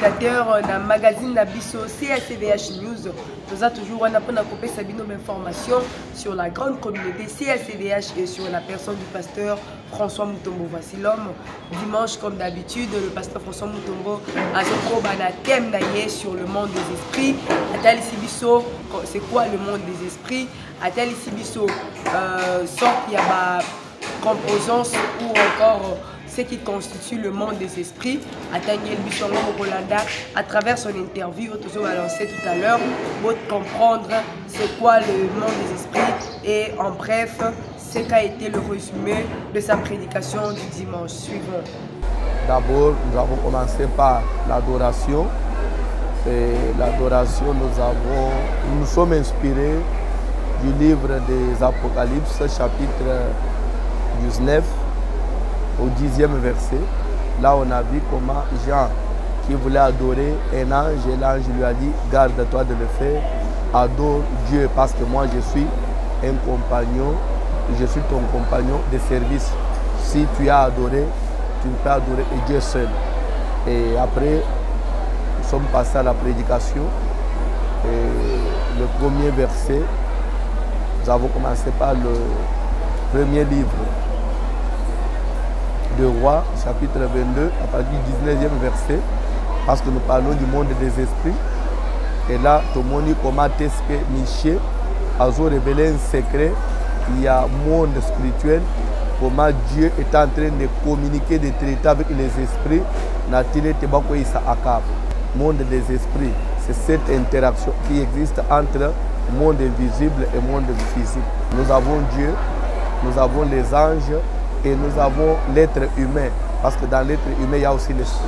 téléspectateurs dans le magazine Nabiso CACVH News. Nous avons toujours un appel à couper Sabino d'informations sur la grande communauté CACVH et sur la personne du pasteur François Mutombo. Voici l'homme. Dimanche, comme d'habitude, le pasteur François Mutombo a un thème sur le monde des esprits. Atel Sibiso, c'est quoi le monde des esprits? Atel Sibiso, sort qu'il y a composance ou encore ce qui constitue le monde des esprits. Daniel Bissongo Rolanda, à travers son interview, nous avons lancé tout à l'heure, pour comprendre c'est quoi le monde des esprits et en bref, ce qu'a été le résumé de sa prédication du dimanche suivant. D'abord, nous avons commencé par l'adoration. Et l'adoration, nous sommes inspirés du livre des Apocalypses, chapitre 19. Au 10e verset, là on a vu comment Jean, qui voulait adorer un ange, et l'ange lui a dit, garde-toi de le faire, adore Dieu, parce que moi je suis un compagnon, je suis ton compagnon de service. Si tu as adoré, tu peux adorer Dieu seul. Et après, nous sommes passés à la prédication. Et le premier verset, nous avons commencé par le premier livre de Rois, chapitre 22, à partir du 19e verset, parce que nous parlons du monde des esprits. Et là, tout le monde dit comment est-ce que Michel a révélé un secret. Il y a un monde spirituel, comment Dieu est en train de communiquer, de traiter avec les esprits. Monde des esprits, c'est cette interaction qui existe entre monde invisible et monde physique. Nous avons Dieu, nous avons les anges, et nous avons l'être humain, parce que dans l'être humain, il y a aussi l'esprit.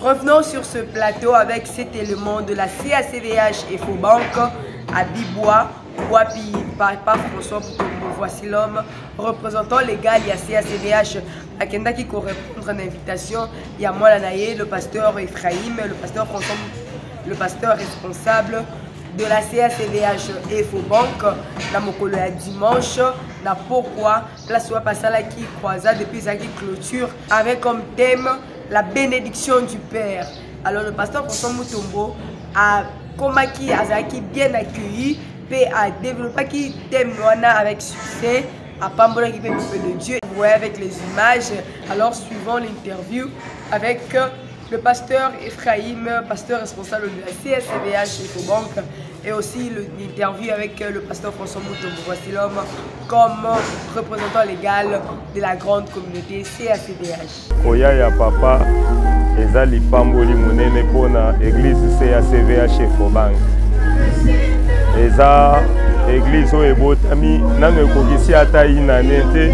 Revenons sur ce plateau avec cet élément de la CACVH et Fobank à Bibois, Wapi, par François Mutombo. Voici l'homme représentant légal, il y a CACVH, à Kenda qui correspond à l'invitation, il y a moi Lanaye, le pasteur Ephraim, le pasteur François, le pasteur responsable de la CACVH et Fobank, dans mon collègue dimanche, dans pourquoi la soirée passée qui croisa depuis sa clôture avec comme thème la bénédiction du Père. Alors le pasteur François Mutombo a bien accueilli et a développé qui thème avec succès à Pambola qui fait de Dieu. Vous voyez avec les images. Alors suivant l'interview avec le pasteur Ephraim, pasteur responsable de la CACVH et Fobank, et aussi l'interview avec le pasteur François Mutombo. Voici l'homme comme représentant légal de la grande communauté CACVH. Koya ya papa eza lipamboli monene pona église CACVH et Fobank. Eza église oyo ebotami nano ekokisi ata inane te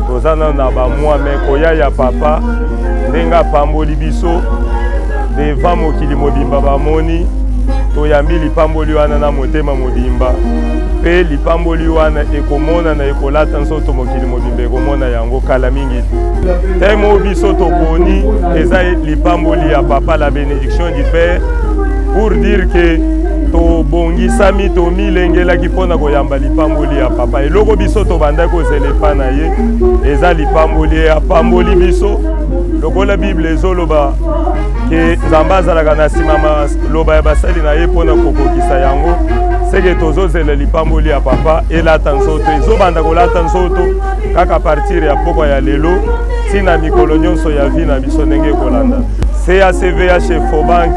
toza nano na bamwa me koya ya papa ndenge apamboli biso devant mokili mobimba bamoni toyambi lipamboli wana na motema mobimba mpe lipamboli wana ekomona na ekolata nzoto mokili mobimba ekomona yango kala mingi temo biso toponi eza lipamboli ya papa la bénédiction du Père pour dire que tobongisami tomilengelaki mpona koyamba lipamboli ya papa eloko biso tobandaki kozela epa na ye eza lipamboli apamboli biso lokola bible ezoloba ke nzambe azalaka na nsima maloba ya basali na ye mpona kokokisa yango seke tozozela lipamboli ya papa elata nzoto ezobanda kolata nzoto kaka partir ya pokwa ya lelo ntina mikolo nyonso ya vi na biso ndenge ekolanda. CACVH et Fobank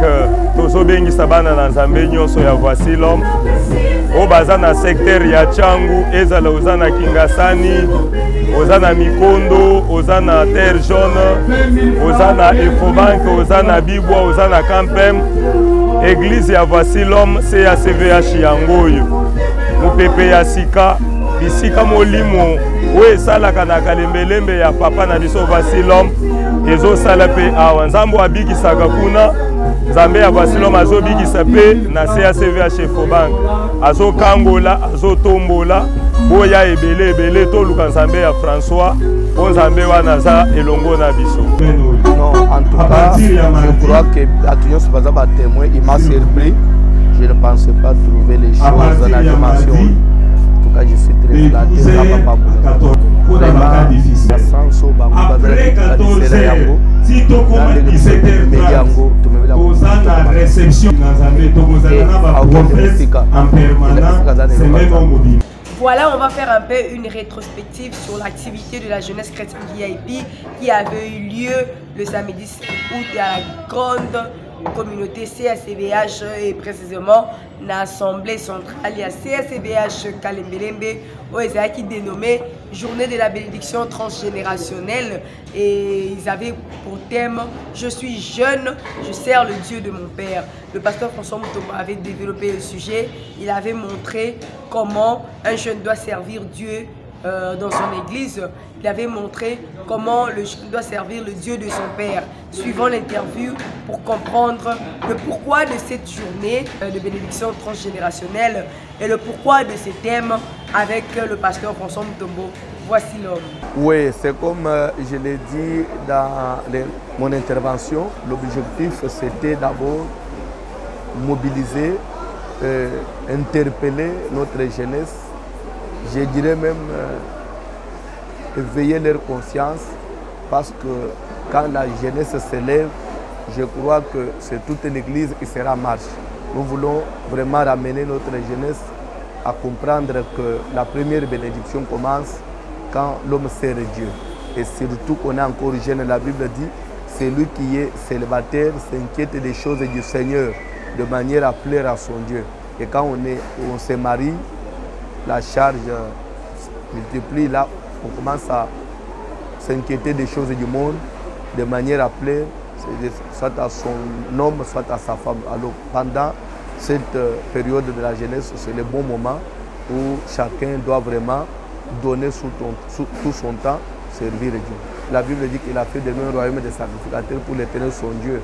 tozobengisa bana na nzambe nyonso ya Voici l'homme oyo baza na secteur ya Tchangu, ezala oza na Kingasani, oza na Mikondo, oza na Terre Jaune, oza na Fobank, oza na Bibwa, oza na Kampem. Église ya Voici l'homme CACVH yango oyo mopepe ya sika bisika molimo oyo esalaka na kalembelembe ya papa na biso Voici l'homme ezosala mpe awa nzambe abikisaka kuna nzambe ya Voici l'homme azobikisa mpe na CACVH et Fobank azokangola azotombola boya ebele ebele toluka nzambe ya François po nzambe wana aza elongo na biso. Non, en tout cas, je crois que Atunion Subazaba témoin, il m'a surpris. Je ne pensais pas trouver les choses dans la dimension. tout cas, je suis très flatté. Après 14 heures, si tu commences 17h30, tu as la réception en permanence, c'est même au mobile. Voilà, on va faire un peu une rétrospective sur l'activité de la jeunesse chrétienne VIP qui avait eu lieu le samedi 5 août à la grande communauté CACVH et précisément l'Assemblée centrale et à CACVH Kalembelembe où ils avaient dénommé Journée de la bénédiction transgénérationnelle et ils avaient pour thème « Je suis jeune, je sers le Dieu de mon Père ». Le pasteur François Mutombo avait développé le sujet, il avait montré comment un jeune doit servir Dieu dans son église. Il avait montré comment le jeune doit servir le Dieu de son Père. Suivant l'interview pour comprendre le pourquoi de cette journée de bénédiction transgénérationnelle et le pourquoi de ces thèmes avec le pasteur François Mutombo. Voici l'homme. Oui, c'est comme je l'ai dit dans mon intervention, l'objectif c'était d'abord mobiliser, interpeller notre jeunesse, je dirais même éveiller leur conscience parce que quand la jeunesse s'élève, je crois que c'est toute l'église qui sera en marche. Nous voulons vraiment ramener notre jeunesse à comprendre que la première bénédiction commence quand l'homme sert Dieu. Et surtout qu'on est encore jeune, la Bible dit, c'est lui qui est célibataire, s'inquiète des choses du Seigneur de manière à plaire à son Dieu. Et quand on se marie, la charge multiplie, là on commence à s'inquiéter des choses du monde de manière à plaire soit à son homme, soit à sa femme. Alors pendant cette période de la jeunesse, c'est le bon moment où chacun doit vraiment donner tout son temps, servir Dieu. La Bible dit qu'il a fait de nous un royaume de sacrificateurs pour l'Éternel son Dieu.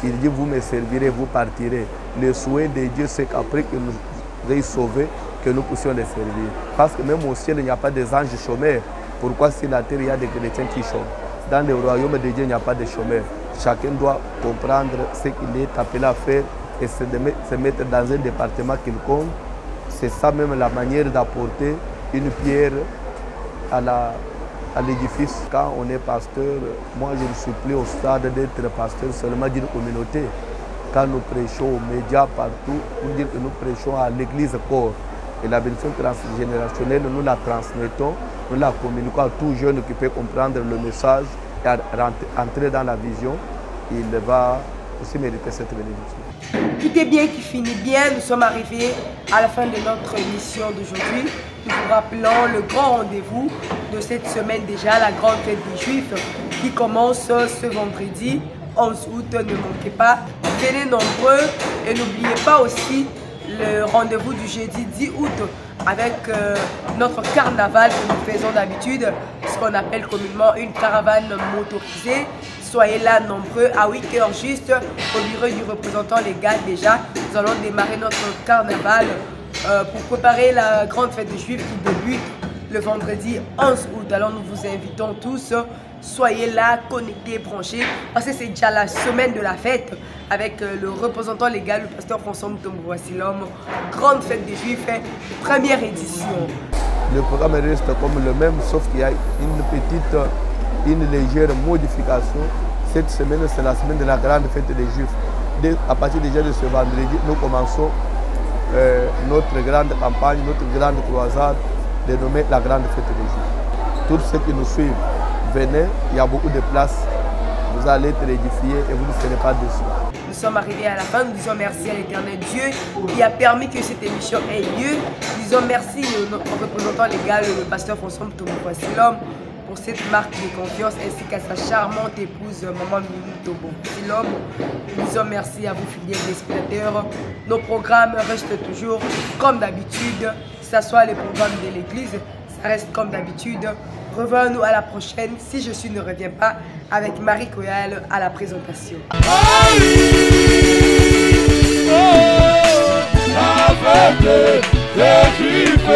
Il dit, vous me servirez, vous partirez. Le souhait de Dieu, c'est qu'après que nous ayons sauvés, que nous puissions les servir. Parce que même au ciel, il n'y a pas des anges chômeurs. Pourquoi sur la terre, il y a des chrétiens qui chôment? Dans le royaume de Dieu, il n'y a pas de chômeurs. Chacun doit comprendre ce qu'il est appelé à faire et se mettre dans un département qu'il compte. C'est ça même la manière d'apporter une pierre à l'édifice. Quand on est pasteur, moi je ne suis plus au stade d'être pasteur seulement d'une communauté. Quand nous prêchons aux médias partout, pour dire que nous prêchons à l'église corps. Et la bénédiction transgénérationnelle, nous la transmettons, nous la communiquons à tout jeune qui peut comprendre le message et entrer dans la vision. Il va aussi mériter cette bénédiction. Tout est bien qui finit bien. Nous sommes arrivés à la fin de notre émission d'aujourd'hui. Nous vous rappelons le grand rendez-vous de cette semaine déjà, la grande fête des Juifs qui commence ce vendredi 11 août. Ne manquez pas, venez nombreux et n'oubliez pas aussi le rendez-vous du jeudi 10 août avec notre carnaval que nous faisons d'habitude, ce qu'on appelle communément une caravane motorisée. Soyez là nombreux à 8 h juste au bureau du représentant légal déjà. Nous allons démarrer notre carnaval pour préparer la grande fête des Juifs qui débute le vendredi 11 août. Alors nous vous invitons tous, soyez là, connectés, branchés, parce que c'est déjà la semaine de la fête avec le représentant légal, le pasteur François Mutombo. Voici l'homme, grande fête des Juifs, première édition. Le programme reste comme le même, sauf qu'il y a une légère modification. Cette semaine, c'est la semaine de la grande fête des Juifs. À partir déjà de ce vendredi, nous commençons notre grande campagne, notre grande croisade dénommée la grande fête des Juifs. Tous ceux qui nous suivent, venez, il y a beaucoup de places. Vous allez être édifiés et vous ne serez pas déçus. Nous sommes arrivés à la fin, nous disons merci à l'Éternel Dieu qui a permis que cette émission ait lieu. Nous disons merci à notre représentant légal, le pasteur François Mutombo. Voici l'homme, pour cette marque de confiance ainsi qu'à sa charmante épouse, Maman Mutombo. Voici l'homme, nous disons merci à vous fidèles spectateurs. Nos programmes restent toujours comme d'habitude, que ce soit les programmes de l'église, ça reste comme d'habitude. Revenons à la prochaine, si je ne reviens pas, avec Marie Koyal à la présentation. Avec les Juifs,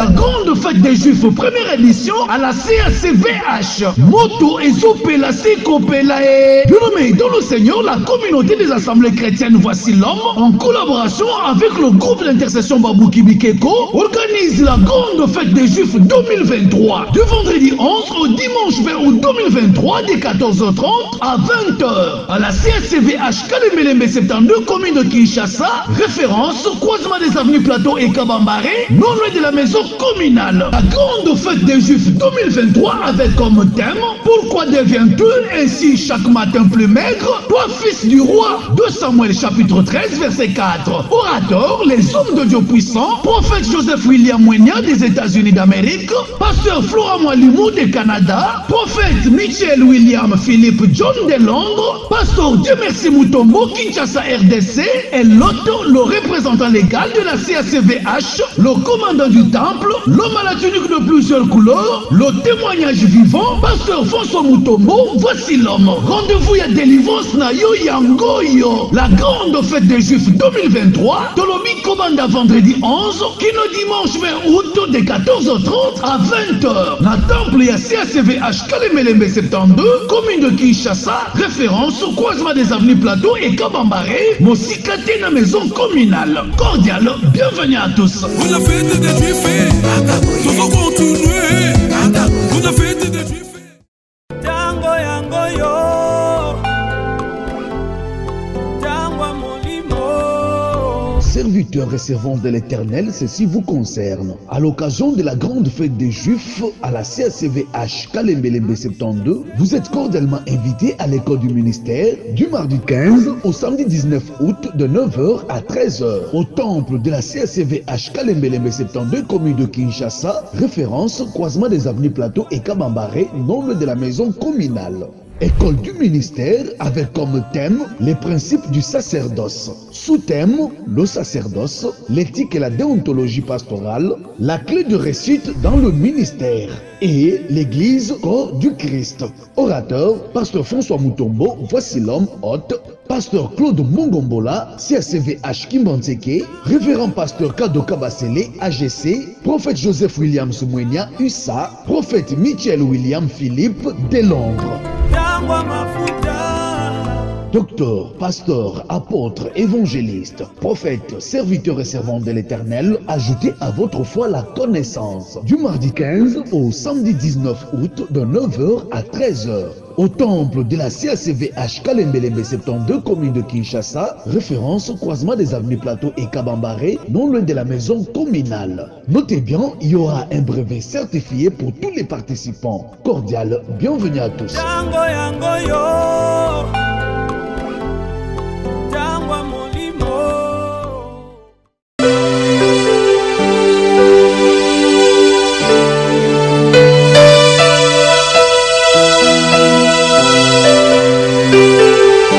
la grande fête des Juifs, première édition à la CACVH. Moto et Zopela Sikopelae. Dénommé dans le Seigneur, la communauté des assemblées chrétiennes Voici l'homme, en collaboration avec le groupe d'intercession Babouki Bikeko, organise la grande fête des Juifs 2023. Du vendredi 11 au dimanche 20 août 2023, dès 14h30 à 20h. À la CSCVH Kalemelembe 72, commune de Kinshasa, référence croisement des avenues Plateau et Kabambaré, non loin de la maison communale. La grande fête des Juifs 2023 avec comme thème pourquoi deviens-tu ainsi chaque matin plus maigre, toi fils du roi. 2 Samuel chapitre 13 verset 4. Orateur, les hommes de Dieu puissants, prophète Joseph William Mwenya des États-Unis d'Amérique, pasteur Flora Mwalimu du Canada, prophète Michel William Philippe John de Londres, pasteur Dieu Merci Mutombo Kinshasa RDC et l'autre, le représentant légal de la CACVH, le commandant du temple, l'homme à la tunique de plusieurs couleurs, le témoignage vivant, pasteur François Mutombo, voici l'homme. Rendez-vous à délivrance na yo yangoyo. La grande fête des Juifs 2023, Tolobi commande à vendredi 11, Kino dimanche 20 août de 14h30 à 20h. Na temple ya CACVH Kalemelembe 72, commune de Kinshasa, référence au croisement des avenues Plateau et Kabambaré, Mosikate na maison communale. Cordial, bienvenue à tous. On a fait des Juifs, nous allons continuer. On a fait des Juifs. Tango yango yo. Serviteurs et servantes de l'Éternel, ceci vous concerne. À l'occasion de la grande fête des Juifs à la CACVH Kalemelembe 72, vous êtes cordialement invités à l'école du ministère du mardi 15 au samedi 19 août de 9h à 13h au temple de la CACVH Kalemelembe 72, commune de Kinshasa, référence croisement des avenues Plateau et Kabambaré, nom de la maison communale. École du ministère avec comme thème les principes du sacerdoce. Sous-thème, le sacerdoce, l'éthique et la déontologie pastorale, la clé de réussite dans le ministère et l'église corps du Christ. Orateur, pasteur François Mutombo, voici l'homme hôte. Pasteur Claude Mongombola, CACVH Kimbanseke, révérend pasteur Kado Kabasele, AGC, prophète Joseph William Mwenya, USA, prophète Michel William Philippe de Londres. Docteur, pasteur, apôtre, évangéliste, prophète, serviteur et servant de l'Éternel, ajoutez à votre foi la connaissance. Du mardi 15 au samedi 19 août de 9h à 13h. Au temple de la CACVH Kalemelembe 72, commune de Kinshasa, référence au croisement des avenues Plateau et Kabambaré, non loin de la maison communale. Notez bien, il y aura un brevet certifié pour tous les participants. Cordial, bienvenue à tous.